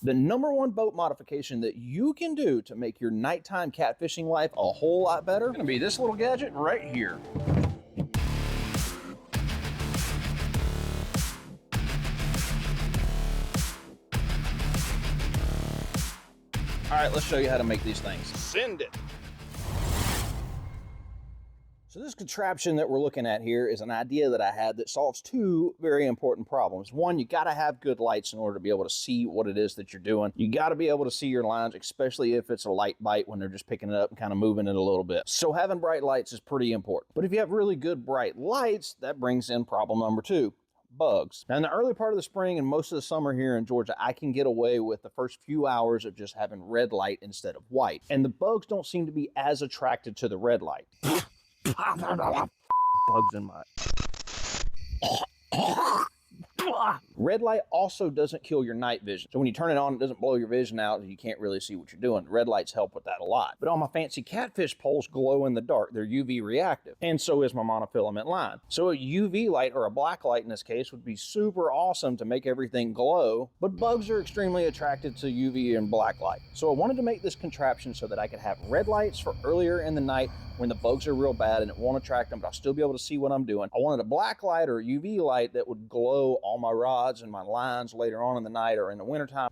The #1 boat modification that you can do to make your nighttime catfishing life a whole lot better is going to be this little gadget right here. All right, let's show you how to make these things. Send it. So this contraption that we're looking at here is an idea that I had that solves two very important problems. One, you got to have good lights in order to be able to see what it is that you're doing. You got to be able to see your lines, especially if it's a light bite when they're just picking it up and kind of moving it a little bit. So having bright lights is pretty important. But if you have really good bright lights, that brings in problem number 2. Bugs. Now in the early part of the spring and most of the summer here in Georgia, I can get away with the first few hours of just having red light instead of white. And the bugs don't seem to be as attracted to the red light. Bugs in my... Red light also doesn't kill your night vision. So when you turn it on, it doesn't blow your vision out and you can't really see what you're doing. Red lights help with that a lot. But all my fancy catfish poles glow in the dark. They're UV reactive. And so is my monofilament line. So a UV light, or a black light in this case, would be super awesome to make everything glow. But bugs are extremely attracted to UV and black light. So I wanted to make this contraption so that I could have red lights for earlier in the night when the bugs are real bad and it won't attract them, but I'll still be able to see what I'm doing. I wanted a black light or a UV light that would glow all my rods and my lines later on in the night or in the wintertime.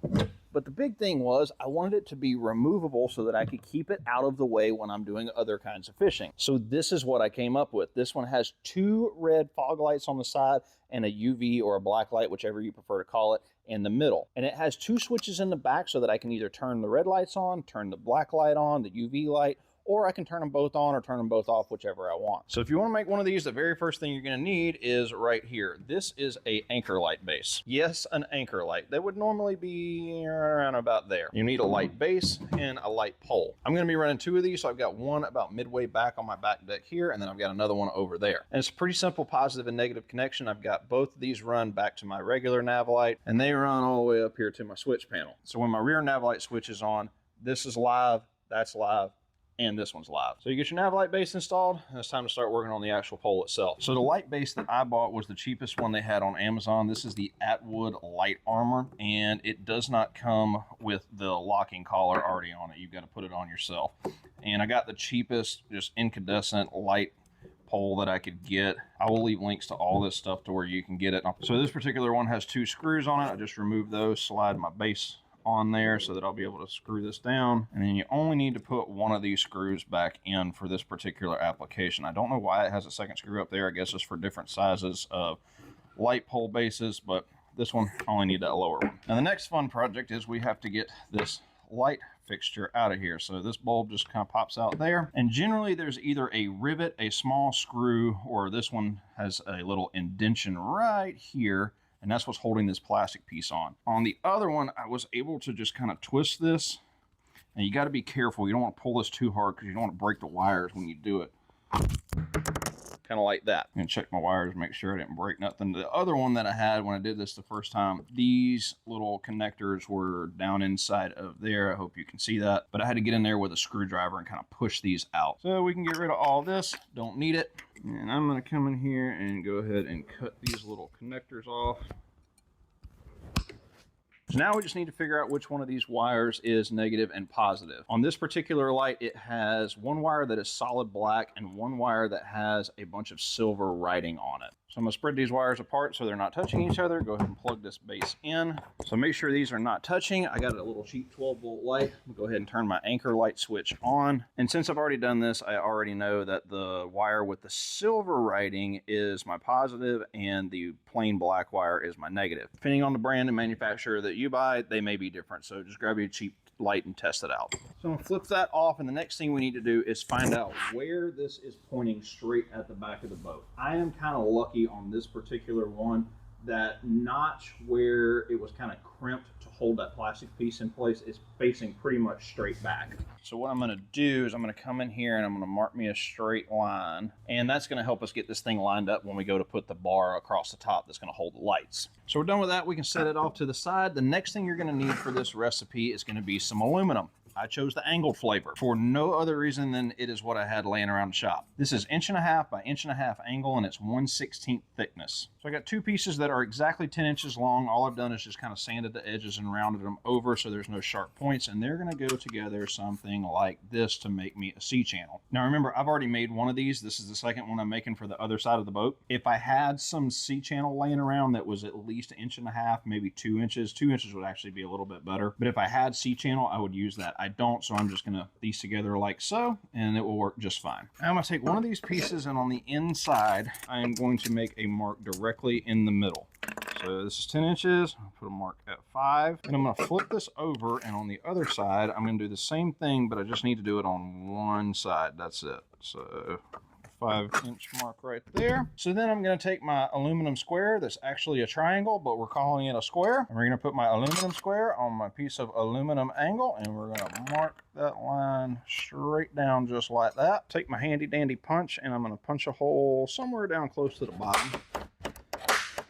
But the big thing was I wanted it to be removable so that I could keep it out of the way when I'm doing other kinds of fishing. So this is what I came up with. This one has 2 red fog lights on the side and a UV or a black light, whichever you prefer to call it, in the middle. And it has 2 switches in the back so that I can either turn the red lights on, turn the black light on, the UV light, or I can turn them both on or turn them both off, whichever I want. So if you want to make one of these, the very first thing you're going to need is right here. This is a anchor light base. Yes, an anchor light. That would normally be around about there. You need a light base and a light pole. I'm going to be running 2 of these, so I've got one about midway back on my back deck here, and then I've got another one over there. And it's a pretty simple positive and negative connection. I've got both of these run back to my regular nav light, and they run all the way up here to my switch panel. So when my rear nav light switch is on, this is live, that's live, and this one's live. So you get your nav light base installed, and it's time to start working on the actual pole itself. So the light base that I bought was the cheapest one they had on Amazon. This is the Atwood Light Armor, and it does not come with the locking collar already on it. You've got to put it on yourself. And I got the cheapest, just incandescent light pole that I could get. I will leave links to all this stuff to where you can get it. So this particular one has 2 screws on it. I just removed those, slide my base on there so that I'll be able to screw this down, and then you only need to put one of these screws back in for this particular application. I don't know why it has a second screw up there. I guess it's for different sizes of light pole bases, but this one I only need that lower one. Now the next fun project is we have to get this light fixture out of here. So this bulb just kind of pops out there, and generally there's either a rivet, a small screw, or this one has a little indentation right here, and that's what's holding this plastic piece on. On the other one, I was able to just kind of twist this, and you got to be careful. You don't want to pull this too hard because you don't want to break the wires when you do it. Kind of like that. I'm gonna check my wires, make sure I didn't break nothing. The other one that I had when I did this the first time, these little connectors were down inside of there. I hope you can see that. But I had to get in there with a screwdriver and kind of push these out. So we can get rid of all this. Don't need it. And I'm gonna come in here and go ahead and cut these little connectors off. So now we just need to figure out which one of these wires is negative and positive. On this particular light, it has one wire that is solid black and one wire that has a bunch of silver writing on it. So I'm gonna spread these wires apart so they're not touching each other. Go ahead and plug this base in. So make sure these are not touching. I got a little cheap 12-volt light. I'll go ahead and turn my anchor light switch on. And since I've already done this, I already know that the wire with the silver writing is my positive and the plain black wire is my negative. Depending on the brand and manufacturer that you buy, they may be different. So just grab your cheap light and test it out. So I'm gonna flip that off, and the next thing we need to do is find out where this is pointing straight at the back of the boat. I am kind of lucky on this particular one that notch where it was kind of crimped to hold that plastic piece in place is facing pretty much straight back. So what I'm going to do is I'm going to come in here and I'm going to mark me a straight line, and that's going to help us get this thing lined up when we go to put the bar across the top that's going to hold the lights. So we're done with that. We can set it off to the side. The next thing you're going to need for this recipe is going to be some aluminum. I chose the angled flavor for no other reason than it is what I had laying around the shop. This is 1.5 by 1.5 angle, and it's 1/16 thickness. So I got two pieces that are exactly 10 inches long. All I've done is just kind of sanded the edges and rounded them over so there's no sharp points, and they're going to go together something like this to make me a C-channel. Now remember, I've already made one of these. This is the second one I'm making for the other side of the boat. If I had some C-channel laying around that was at least 1.5 inches, maybe 2 inches, 2 inches would actually be a little bit better. But if I had C-channel, I would use that. I don't, so I'm just going to put these together like so, and it will work just fine. Now I'm going to take one of these pieces, and on the inside, I am going to make a mark directly in the middle. So this is 10 inches. I'll put a mark at 5. And I'm going to flip this over, and on the other side, I'm going to do the same thing, but I just need to do it on one side. That's it. So 5-inch mark right there. So then I'm going to take my aluminum square that's actually a triangle, but we're calling it a square. And we're going to put my aluminum square on my piece of aluminum angle, and we're going to mark that line straight down just like that. Take my handy dandy punch, and I'm going to punch a hole somewhere down close to the bottom.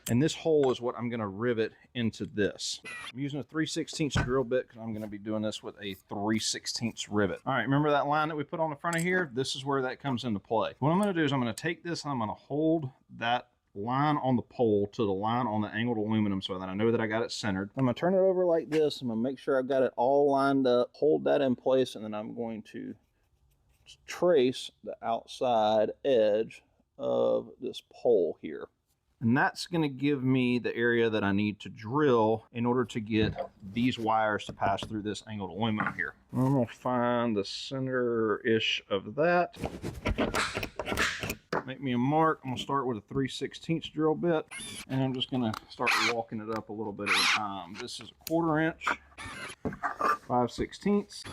And this hole is what I'm going to rivet into this. I'm using a 3/16 drill bit because I'm going to be doing this with a 3/16 rivet. All right, remember that line that we put on the front of here? This is where that comes into play. What I'm going to do is I'm going to take this and I'm going to hold that line on the pole to the line on the angled aluminum so that I know that I got it centered. I'm going to turn it over like this. I'm going to make sure I've got it all lined up, hold that in place, and then I'm going to trace the outside edge of this pole here. And that's going to give me the area that I need to drill in order to get these wires to pass through this angled aluminum here. I'm going to find the center-ish of that. Make me a mark. I'm going to start with a 3/16 drill bit, and I'm just going to start walking it up a little bit at a time. This is a 1/4 inch, 5/16,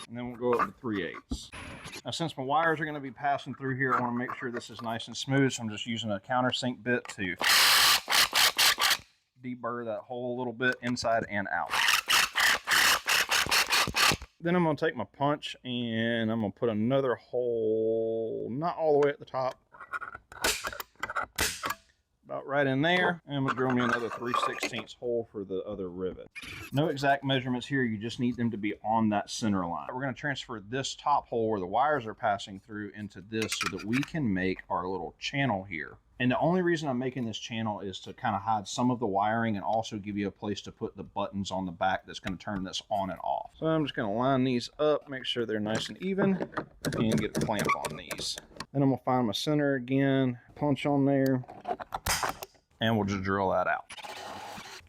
and then we'll go up to 3/8. Now, since my wires are going to be passing through here, I want to make sure this is nice and smooth, so I'm just using a countersink bit to deburr that hole a little bit inside and out. Then I'm going to take my punch and I'm going to put another hole, not all the way at the top, about right in there, and I'm going to drill me another 3/16 hole for the other rivet. No exact measurements here, you just need them to be on that center line. We're going to transfer this top hole where the wires are passing through into this so that we can make our little channel here. And the only reason I'm making this channel is to kind of hide some of the wiring and also give you a place to put the buttons on the back that's going to turn this on and off. So I'm just going to line these up, make sure they're nice and even, and get a clamp on these. Then I'm going to find my center again, punch on there, and we'll just drill that out.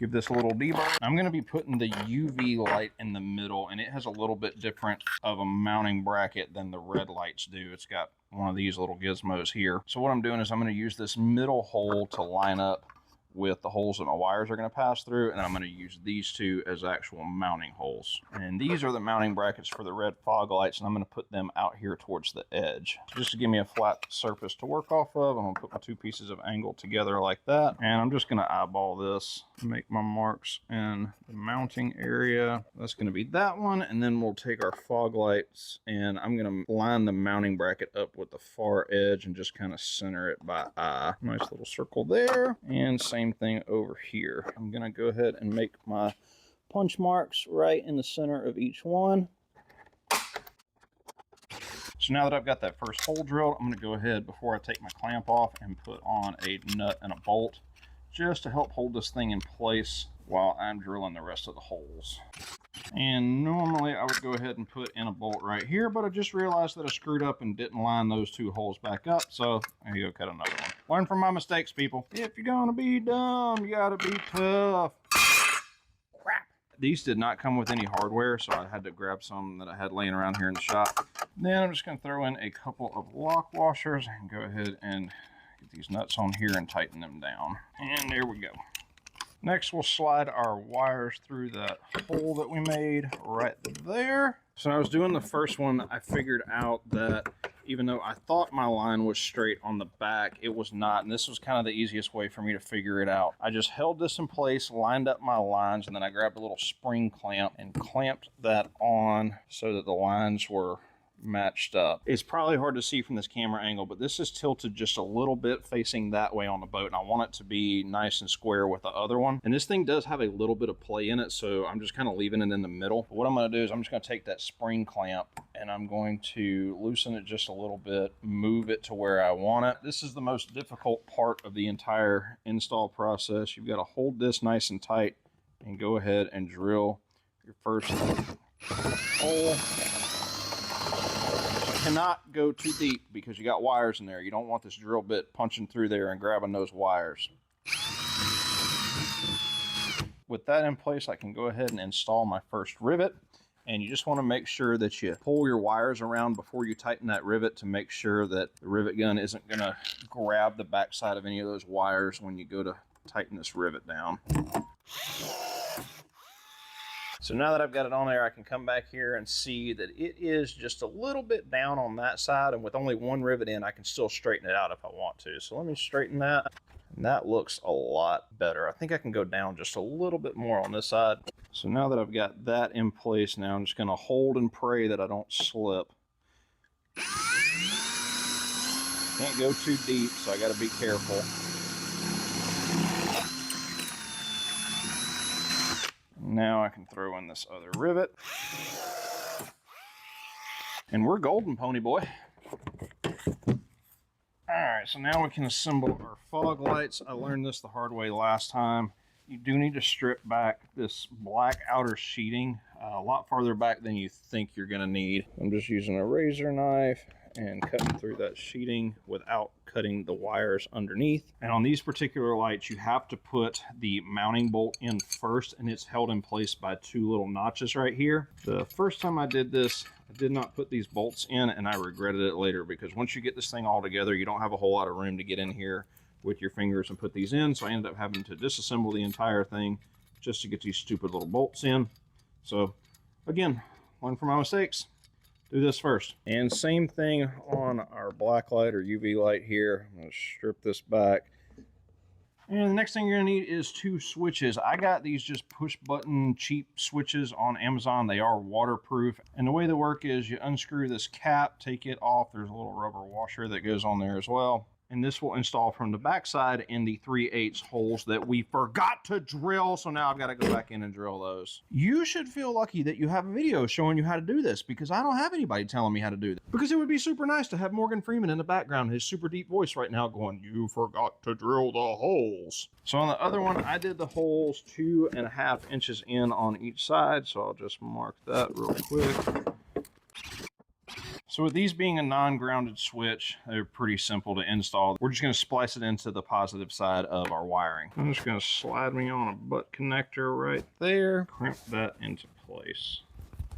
Give this a little deburr. I'm going to be putting the UV light in the middle, and it has a little bit different of a mounting bracket than the red lights do. It's got one of these little gizmos here. So what I'm doing is I'm going to use this middle hole to line up with the holes that my wires are going to pass through, and I'm going to use these two as actual mounting holes. And these are the mounting brackets for the red fog lights, and I'm going to put them out here towards the edge. Just to give me a flat surface to work off of, I'm going to put my two pieces of angle together like that, and I'm just going to eyeball this, make my marks in the mounting area. That's going to be that one, and then we'll take our fog lights, and I'm going to line the mounting bracket up with the far edge and just kind of center it by eye. Nice little circle there, and same thing over here. I'm going to go ahead and make my punch marks right in the center of each one. So now that I've got that first hole drilled, I'm going to go ahead before I take my clamp off and put on a nut and a bolt just to help hold this thing in place while I'm drilling the rest of the holes. And normally I would go ahead and put in a bolt right here, but I just realized that I screwed up and didn't line those two holes back up, so there you go, cut another one. Learn from my mistakes, people. If you're gonna be dumb, you gotta be tough. Crap. These did not come with any hardware, so I had to grab some that I had laying around here in the shop. Then I'm just gonna throw in a couple of lock washers and go ahead and get these nuts on here and tighten them down. And there we go. Next, we'll slide our wires through that hole that we made right there. So when I was doing the first one, I figured out that even though I thought my line was straight on the back, it was not. And this was kind of the easiest way for me to figure it out. I just held this in place, lined up my lines, and then I grabbed a little spring clamp and clamped that on so that the lines were matched up. It's probably hard to see from this camera angle, but this is tilted just a little bit facing that way on the boat, and I want it to be nice and square with the other one. And this thing does have a little bit of play in it, so I'm just kind of leaving it in the middle. But what I'm going to do is I'm just going to take that spring clamp and I'm going to loosen it just a little bit, move it to where I want it. This is the most difficult part of the entire install process. You've got to hold this nice and tight and go ahead and drill your first hole. Cannot go too deep because you got wires in there. You don't want this drill bit punching through there and grabbing those wires. With that in place, I can go ahead and install my first rivet. And you just want to make sure that you pull your wires around before you tighten that rivet to make sure that the rivet gun isn't going to grab the backside of any of those wires when you go to tighten this rivet down. So now that I've got it on there, I can come back here and see that it is just a little bit down on that side, and with only one rivet in, I can still straighten it out if I want to. So let me straighten that, and that looks a lot better. I think I can go down just a little bit more on this side. So now that I've got that in place now, I'm just gonna hold and pray that I don't slip. Can't go too deep, so I gotta be careful. Now I can throw in this other rivet. And we're golden, pony boy. Alright, so now we can assemble our fog lights. I learned this the hard way last time. You do need to strip back this black outer sheeting a lot farther back than you think you're going to need. I'm just using a razor knife and cutting through that sheeting without cutting the wires underneath. And on these particular lights, you have to put the mounting bolt in first, and it's held in place by two little notches right here. The first time I did this, I did not put these bolts in, and I regretted it later, because once you get this thing all together, you don't have a whole lot of room to get in here with your fingers and put these in. So I ended up having to disassemble the entire thing just to get these stupid little bolts in. So again, learn from my mistakes. Do this first. And same thing on our black light or UV light here. I'm going to strip this back. And the next thing you're going to need is two switches. I got these just push button cheap switches on Amazon. They are waterproof. And the way they work is you unscrew this cap, take it off. There's a little rubber washer that goes on there as well. And this will install from the backside in the 3/8 holes that we forgot to drill. So now I've got to go back in and drill those. You should feel lucky that you have a video showing you how to do this, because I don't have anybody telling me how to do this. Because it would be super nice to have Morgan Freeman in the background, his super deep voice right now going, "You forgot to drill the holes." So on the other one, I did the holes 2.5 inches in on each side. So I'll just mark that real quick. So with these being a non-grounded switch, they're pretty simple to install. We're just going to splice it into the positive side of our wiring. I'm just going to slide me on a butt connector right there, crimp that into place.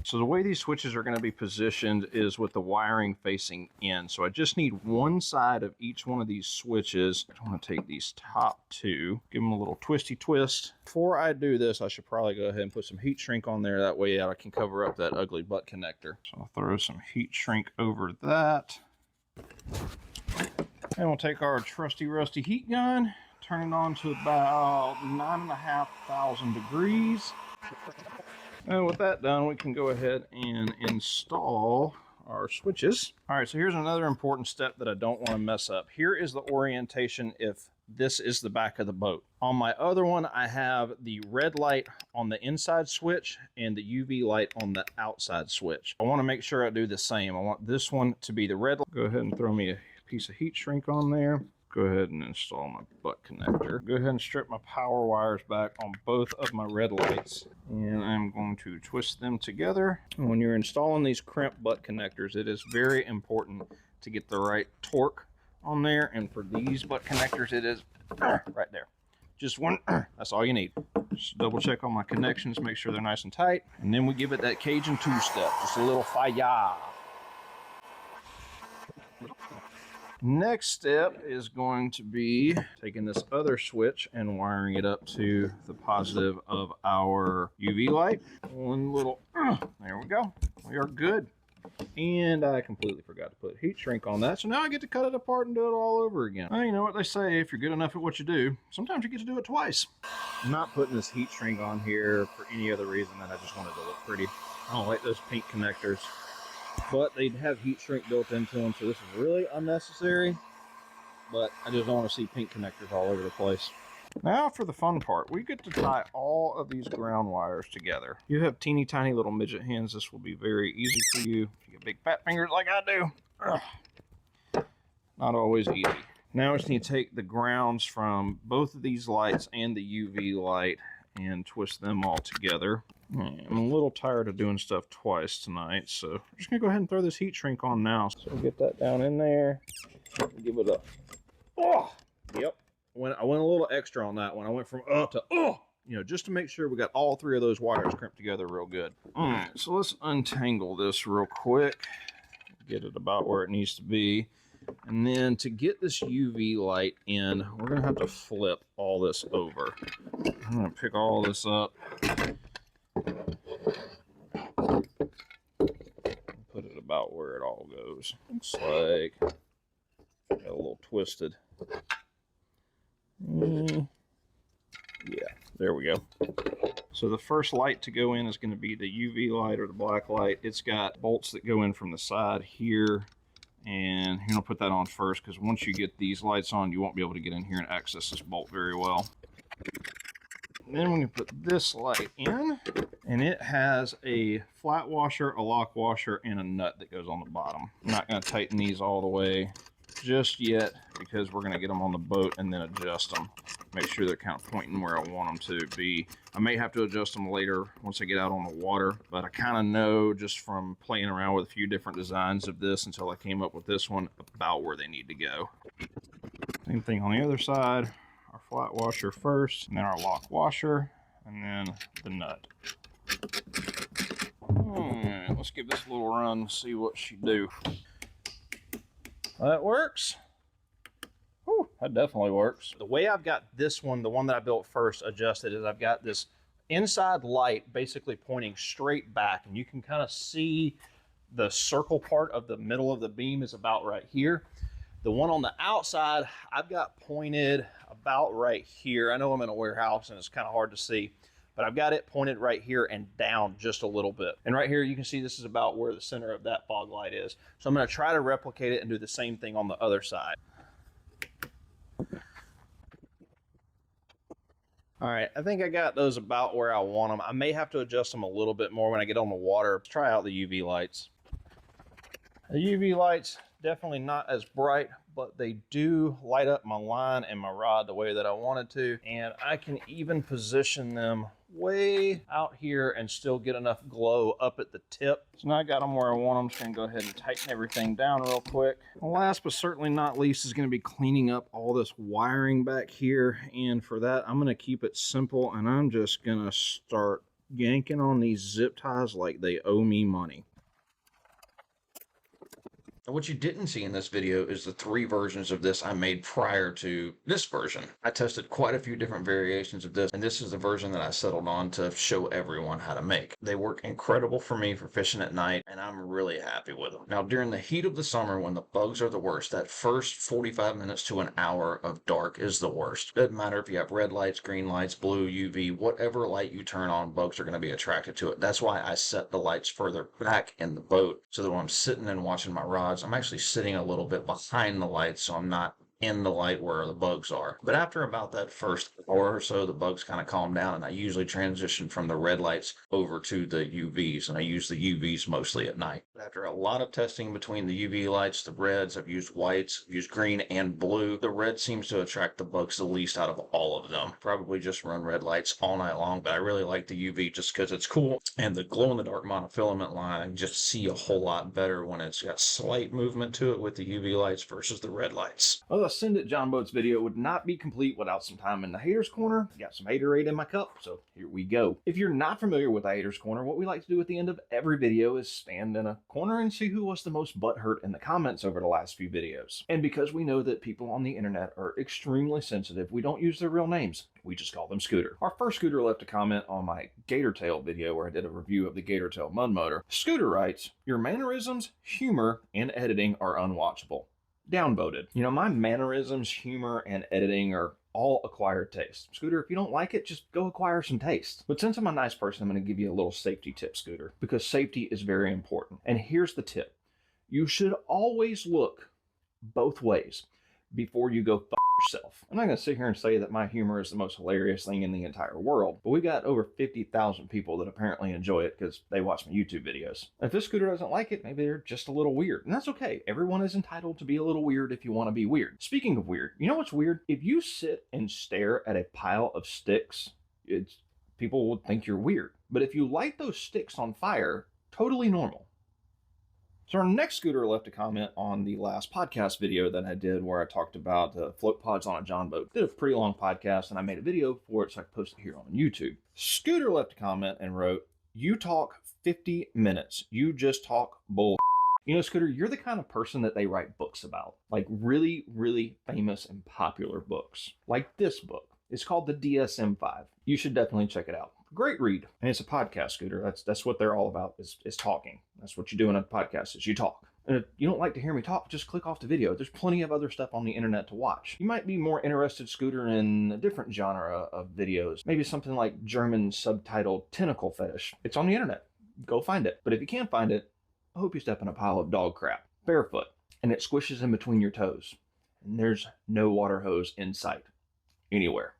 So the way these switches are going to be positioned is with the wiring facing in. So I just need one side of each one of these switches. I want to take these top two, give them a little twisty twist. Before I do this, I should probably go ahead and put some heat shrink on there. That way I can cover up that ugly butt connector. So I'll throw some heat shrink over that. And we'll take our trusty rusty heat gun, turn it on to about 9,500 degrees. And with that done, we can go ahead and install our switches. All right, so here's another important step that I don't want to mess up. Here is the orientation if this is the back of the boat. On my other one, I have the red light on the inside switch and the UV light on the outside switch. I want to make sure I do the same. I want this one to be the red light. Go ahead and throw me a piece of heat shrink on there. Go ahead and install my butt connector. Go ahead and strip my power wires back on both of my red lights. And I'm going to twist them together. And when you're installing these crimp butt connectors, it is very important to get the right torque on there. And for these butt connectors, it is right there. Just one, that's all you need. Just double check all my connections, make sure they're nice and tight. And then we give it that Cajun two-step, just a little fire. Next step is going to be taking this other switch and wiring it up to the positive of our UV light. One little, there we go. We are good. And I completely forgot to put heat shrink on that. So now I get to cut it apart and do it all over again. Well, you know what they say, if you're good enough at what you do, sometimes you get to do it twice. I'm not putting this heat shrink on here for any other reason than I just wanted to look pretty. I don't like those pink connectors. but they have heat shrink built into them, so this is really unnecessary, but I just don't want to see pink connectors all over the place. Now for the fun part, we get to tie all of these ground wires together. You have teeny tiny little midget hands, this will be very easy for you. If you get big fat fingers like I do, not always easy. Now I just need to take the grounds from both of these lights and the UV light and twist them all together. I'm a little tired of doing stuff twice tonight, so I'm just gonna go ahead and throw this heat shrink on now. So we'll get that down in there, give it a, yep. I went a little extra on that one. I went from to you know, just to make sure we got all three of those wires crimped together real good. All right, so let's untangle this real quick, get it about where it needs to be. And then to get this UV light in, we're gonna have to flip all this over. I'm gonna pick all this up, put it about where it all goes. Looks like got a little twisted. Yeah, there we go. So the first light to go in is going to be the UV light or the black light. It's got bolts that go in from the side here, and you're going to put that on first because once you get these lights on, you won't be able to get in here and access this bolt very well. And then we're going to put this light in, and it has a flat washer, a lock washer, and a nut that goes on the bottom. I'm not going to tighten these all the way just yet because we're going to get them on the boat and then adjust them. Make sure they're kind of pointing where I want them to be. I may have to adjust them later once I get out on the water, but I kind of know just from playing around with a few different designs of this until I came up with this one about where they need to go. Same thing on the other side. Our flat washer first, and then our lock washer, and then the nut. Alright, let's give this a little run and see what she do. That works. Whew, that definitely works. The way I've got this one, the one that I built first, adjusted is I've got this inside light basically pointing straight back, and you can kind of see the circle part of the middle of the beam is about right here. The one on the outside, I've got pointed about right here. I know I'm in a warehouse and it's kind of hard to see, but I've got it pointed right here and down just a little bit. And right here, you can see this is about where the center of that fog light is. So I'm gonna try to replicate it and do the same thing on the other side. All right, I think I got those about where I want them. I may have to adjust them a little bit more when I get on the water. Let's try out the UV lights. The UV lights, definitely not as bright, but they do light up my line and my rod the way that I wanted to. And I can even position them way out here and still get enough glow up at the tip. So now I got them where I want them. Just gonna go ahead and tighten everything down real quick. Last but certainly not least is gonna be cleaning up all this wiring back here. And for that, I'm gonna keep it simple and I'm just gonna start yanking on these zip ties like they owe me money. What you didn't see in this video is the 3 versions of this I made prior to this version. I tested quite a few different variations of this, and this is the version that I settled on to show everyone how to make. They work incredible for me for fishing at night, and I'm really happy with them. Now, during the heat of the summer when the bugs are the worst, that first 45 minutes to an hour of dark is the worst. Doesn't matter if you have red lights, green lights, blue, UV, whatever light you turn on, bugs are going to be attracted to it. That's why I set the lights further back in the boat so that when I'm sitting and watching my rods, I'm actually sitting a little bit behind the light so I'm not in the light where the bugs are. But after about that first hour or so, the bugs kind of calm down, and I usually transition from the red lights over to the UVs, and I use the UVs mostly at night. But after a lot of testing between the UV lights, the reds, I've used whites, I've used green and blue. The red seems to attract the bugs the least out of all of them. Probably just run red lights all night long, but I really like the UV just because it's cool. And the glow-in-the-dark monofilament line, I can just see a whole lot better when it's got slight movement to it with the UV lights versus the red lights. Well, the Send It John Boats video would not be complete without some time in the Haters Corner. Got some Haterade in my cup, so here we go. If you're not familiar with the Haters Corner, what we like to do at the end of every video is stand in a corner and see who was the most butthurt in the comments over the last few videos. And because we know that people on the internet are extremely sensitive, we don't use their real names. We just call them Scooter. Our first Scooter left a comment on my Gator Tail video where I did a review of the Gator Tail mud motor. Scooter writes, "Your mannerisms, humor, and editing are unwatchable." Downvoted. You know, my mannerisms, humor, and editing are all acquired taste. Scooter, if you don't like it, just go acquire some taste. But since I'm a nice person, I'm going to give you a little safety tip, Scooter, because safety is very important. And here's the tip. You should always look both ways before you go yourself. I'm not going to sit here and say that my humor is the most hilarious thing in the entire world, but we got over 50,000 people that apparently enjoy it because they watch my YouTube videos. If this scooter doesn't like it, maybe they're just a little weird, and that's okay. Everyone is entitled to be a little weird if you want to be weird. Speaking of weird, you know what's weird? If you sit and stare at a pile of sticks, people would think you're weird. But if you light those sticks on fire, totally normal. So our next scooter left a comment on the last podcast video that I did where I talked about float pods on a John boat. Did a pretty long podcast and I made a video for it, so I posted it here on YouTube. Scooter left a comment and wrote, "You talk 50 minutes. You just talk bull." You know, Scooter, you're the kind of person that they write books about. Like really, really famous and popular books. Like this book. It's called the DSM-5. You should definitely check it out. Great read. And it's a podcast, Scooter. That's what they're all about, is talking. That's what you do in a podcast, is you talk. And if you don't like to hear me talk, just click off the video. There's plenty of other stuff on the internet to watch. You might be more interested, Scooter, in a different genre of videos. Maybe something like German subtitled tentacle fetish. It's on the internet. Go find it. But if you can't find it, I hope you step in a pile of dog crap. Barefoot. And it squishes in between your toes. And there's no water hose in sight. Anywhere.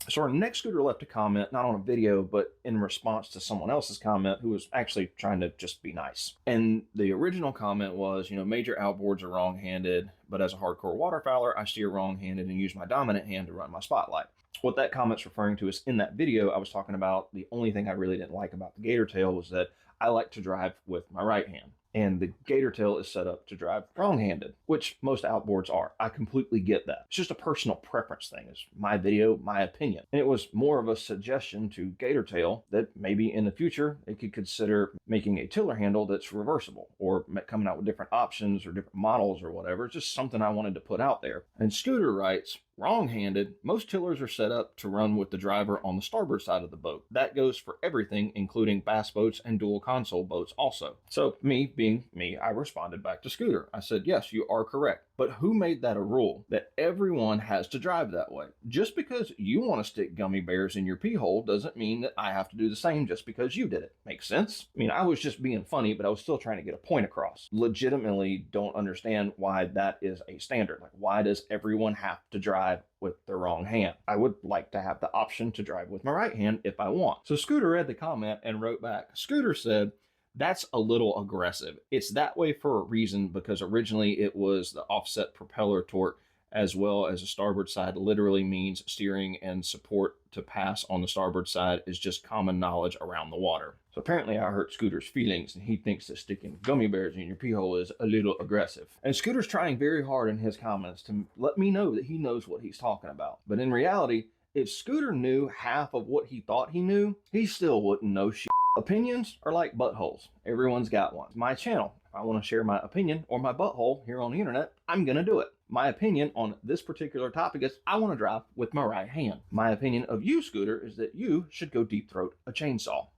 So our next scooter left a comment, not on a video, but in response to someone else's comment who was actually trying to just be nice. And the original comment was, you know, major outboards are wrong-handed, but as a hardcore waterfowler, I steer wrong-handed and use my dominant hand to run my spotlight. What that comment's referring to is in that video, I was talking about the only thing I really didn't like about the gator tail was that I like to drive with my right hand. And the gator tail is set up to drive wrong-handed, which most outboards are. I completely get that. It's just a personal preference thing. It's my video, my opinion. And it was more of a suggestion to gator tail that maybe in the future they could consider making a tiller handle that's reversible or coming out with different options or different models or whatever. It's just something I wanted to put out there. And Scooter writes, wrong-handed, most tillers are set up to run with the driver on the starboard side of the boat. That goes for everything, including bass boats and dual console boats also. So me being me, I responded back to Scooter. I said, yes, you are correct. But who made that a rule that everyone has to drive that way? Just because you want to stick gummy bears in your pee hole doesn't mean that I have to do the same just because you did it. Makes sense? I mean, I was just being funny, but I was still trying to get a point across. Legitimately don't understand why that is a standard. Like, why does everyone have to drive with the wrong hand? I would like to have the option to drive with my right hand if I want. So Scooter read the comment and wrote back. Scooter said, that's a little aggressive. It's that way for a reason because originally it was the offset propeller torque as well as the starboard side literally means steering and support to pass on the starboard side is just common knowledge around the water. So apparently I hurt Scooter's feelings and he thinks that sticking gummy bears in your pee hole is a little aggressive. And Scooter's trying very hard in his comments to let me know that he knows what he's talking about. But in reality, if Scooter knew half of what he thought he knew, he still wouldn't know shit. Opinions are like buttholes. Everyone's got one. It's my channel. If I want to share my opinion or my butthole here on the internet, I'm going to do it. My opinion on this particular topic is I want to drive with my right hand. My opinion of you, Scooter, is that you should go deep throat a chainsaw.